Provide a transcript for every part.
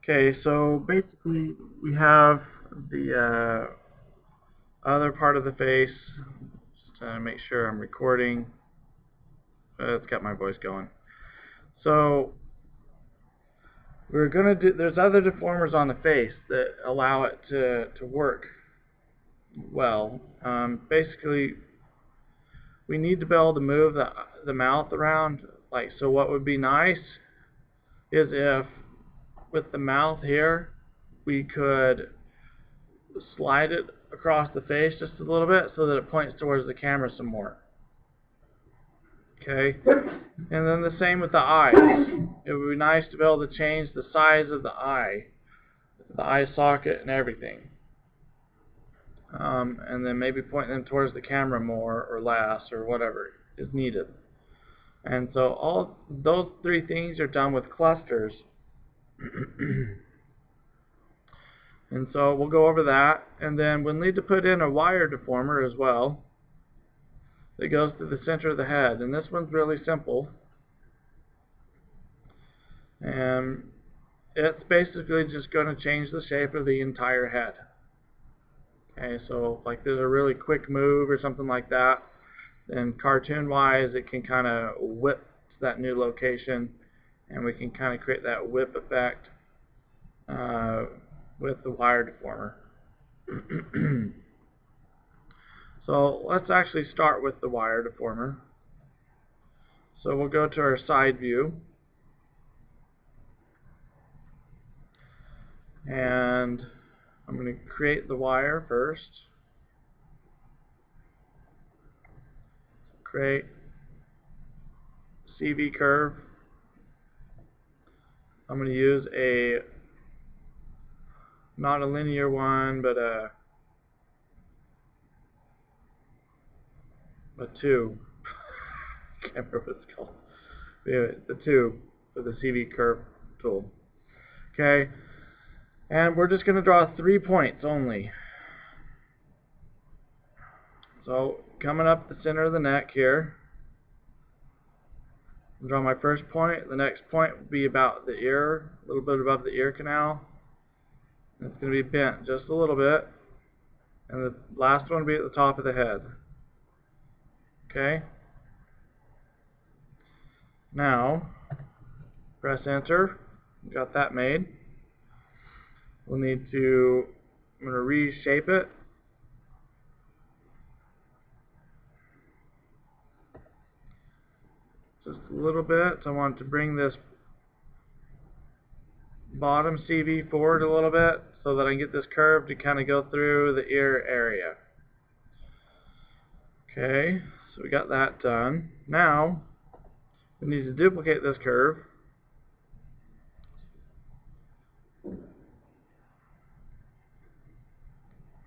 Okay, so basically we have the other part of the face. Just to make sure I'm recording. It's got my voice going. So we're gonna do. There's other deformers on the face that allow it to work well. Basically, we need to be able to move the mouth around. Like, so what would be nice is if with the mouth here we could slide it across the face just a little bit so that it points towards the camera some more. Okay, and then the same with the eyes. It would be nice to be able to change the size of the eye socket and everything. And then maybe point them towards the camera more or less or whatever is needed. And so all those three things are done with clusters. And so we'll go over that, and then we'll need to put in a wire deformer as well that goes through the center of the head. And this one's really simple. And it's basically just going to change the shape of the entire head. Okay, so like there's a really quick move or something like that, then cartoon-wise it can kind of whip to that new location, and we can kind of create that whip effect with the wire deformer. So let's actually start with the wire deformer. So we'll go to our side view, and I'm going to create the wire first. Create CV curve. I'm going to use not a linear one, but a tube. I can't remember what it's called. Anyway, the tube for the CV curve tool. Okay, and we're just going to draw 3 points only. So coming up the center of the neck here, I'll draw my first point. The next point will be about the ear, a little bit above the ear canal. It's going to be bent just a little bit, and the last one will be at the top of the head. Okay. Now, press enter. Got that made. We'll need to, I'm going to reshape it. Just a little bit. So I want to bring this bottom CV forward a little bit so that I can get this curve to kind of go through the ear area. Okay, so we got that done. Now, we need to duplicate this curve.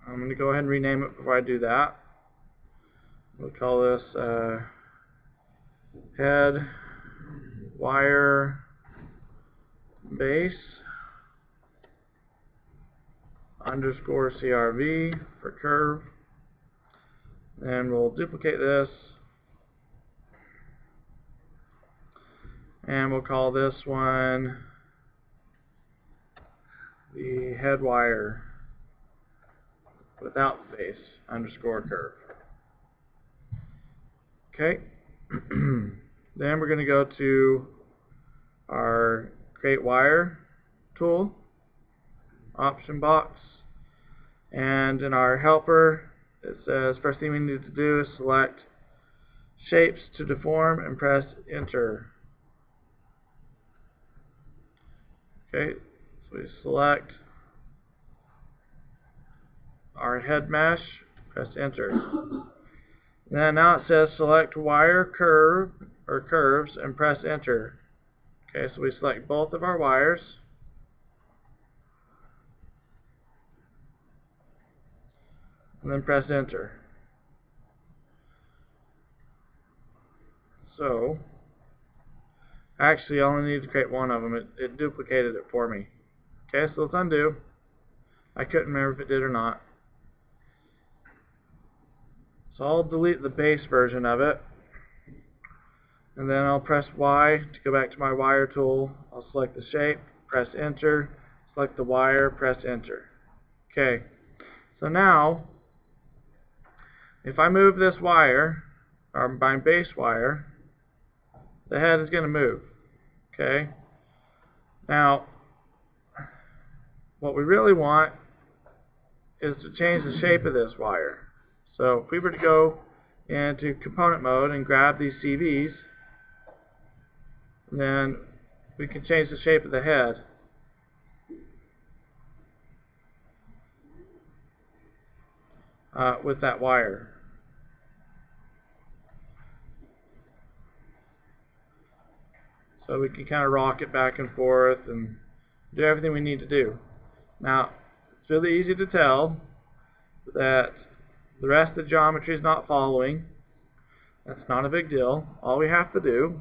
I'm going to go ahead and rename it before I do that. We'll call this head wire base underscore CRV for curve. And we'll duplicate this, and we'll call this one the head wire without face underscore curve. Okay. Then we're going to go to our create wire tool option box, and in our helper it says first thing we need to do is select shapes to deform and press enter. Okay, so we select our head mesh, press enter. Then now it says select wire curve or curves and press enter. Okay, so we select both of our wires. And then press enter. So, actually I only need to create one of them. It duplicated it for me. Okay, so let's undo. I couldn't remember if it did or not. So I'll delete the base version of it. And then I'll press Y to go back to my wire tool. I'll select the shape, press enter, select the wire, press enter. Okay, so now if I move this wire, or my base wire, the head is going to move. Okay, now what we really want is to change the shape of this wire. So if we were to go into component mode and grab these CVs, then we can change the shape of the head. With that wire. So we can kind of rock it back and forth and do everything we need to do. Now, it's really easy to tell that the rest of the geometry is not following. That's not a big deal. All we have to do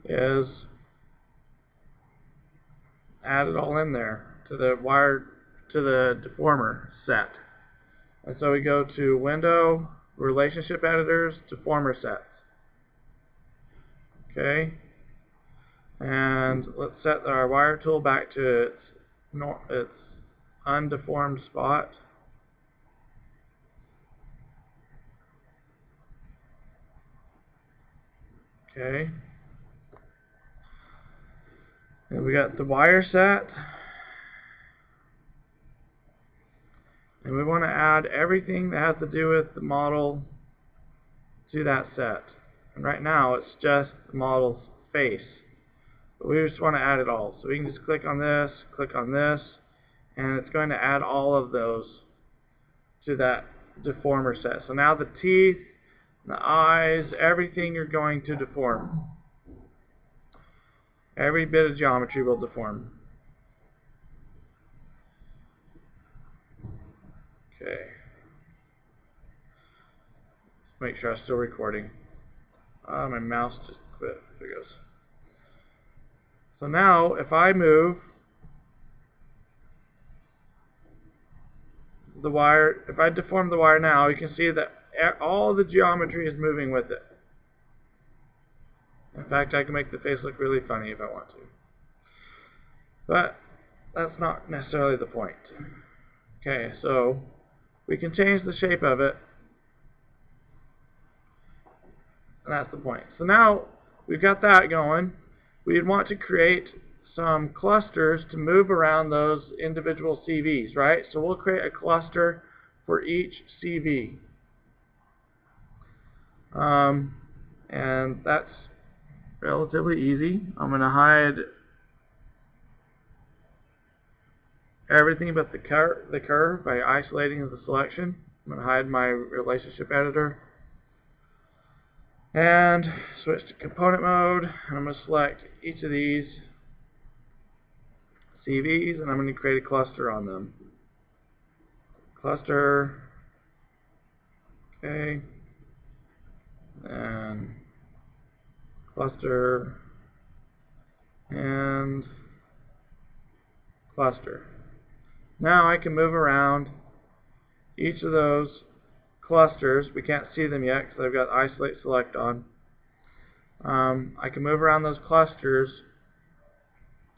is add it all in there to the wire, to the deformer set. And so we go to Window, Relationship Editors, Deformer Sets. Okay, and let's set our wire tool back to its undeformed spot. Okay, and we got the wire set, and we want to add everything that has to do with the model to that set. And right now it's just the model's face, but we just want to add it all. So we can just click on this, and it's going to add all of those to that deformer set. So now the teeth, the eyes, everything you're going to deform. Every bit of geometry will deform. Okay. Make sure I'm still recording. My mouse just quit. There it goes. So now, if I move the wire, if I deform the wire now, you can see that all the geometry is moving with it. In fact, I can make the face look really funny if I want to. But that's not necessarily the point. Okay, so we can change the shape of it, and that's the point. So now we've got that going. We'd want to create some clusters to move around those individual CVs, right? So we'll create a cluster for each CV. And that's relatively easy. I'm going to hide everything but the curve by isolating the selection. I'm going to hide my relationship editor and switch to component mode, and I'm going to select each of these CVs, and I'm going to create a cluster on them. Cluster, okay, and cluster, and cluster. Now I can move around each of those clusters. We can't see them yet because I've got isolate select on. I can move around those clusters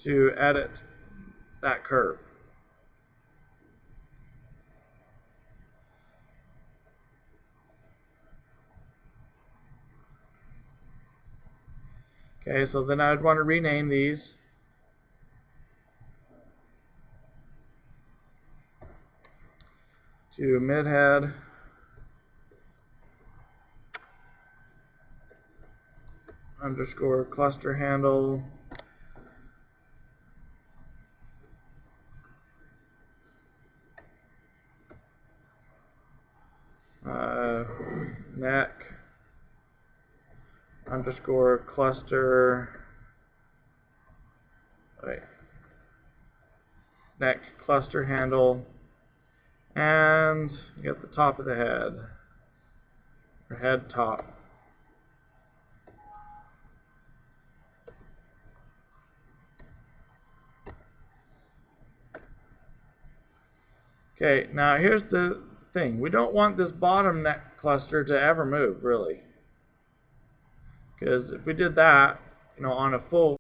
to edit that curve. Okay, so then I would want to rename these to midhead underscore cluster handle neck underscore cluster neck cluster handle, and get the top of the head, or head top. Okay, now here's the thing. We don't want this bottom neck cluster to ever move, really. Because if we did that, on a full